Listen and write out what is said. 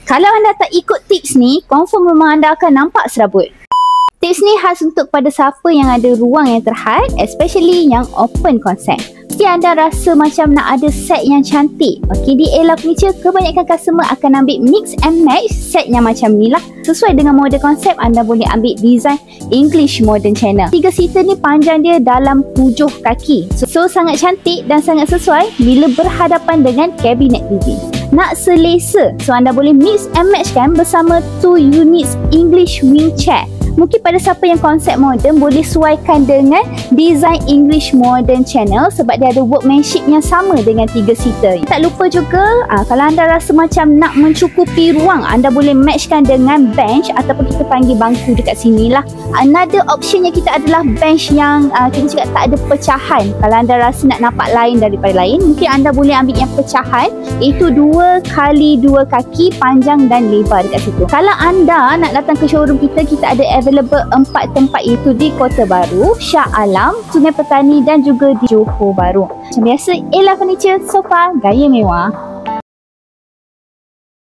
Kalau anda tak ikut tips ni, confirm rumah anda akan nampak serabut. Tips ni khas untuk pada siapa yang ada ruang yang terhad, especially yang open concept. Mesti anda rasa macam nak ada set yang cantik. Okey, di Ella Furniture, kebanyakan customer akan ambil mix and match set yang macam ni lah. Sesuai dengan model konsep, anda boleh ambil design English Modern Channel. 3 seater ni panjang dia dalam 7 kaki. So sangat cantik dan sangat sesuai bila berhadapan dengan kabinet living. Nak selesa, so anda boleh mix and match kan bersama 2 units English wing chair. Mungkin pada siapa yang konsep moden boleh sesuaikan dengan design English Modern Channel sebab dia ada workmanship yang sama dengan 3 seater. Tak lupa juga kalau anda rasa macam nak mencukupi ruang, anda boleh matchkan dengan bench ataupun kita panggil bangku dekat sini lah. Another option yang kita adalah bench yang kita cakap tak ada pecahan. Kalau anda rasa nak nampak lain daripada lain, mungkin anda boleh ambil yang pecahan, iaitu 2 kali 2 kaki panjang dan lebar dekat situ. Kalau anda nak datang ke showroom kita, kita ada available 4 tempat, iaitu di Kota Baru, Shah Alam, Sungai Petani dan juga di Johor Bahru. Macam biasa, Ella Furniture, sofa gaya mewah.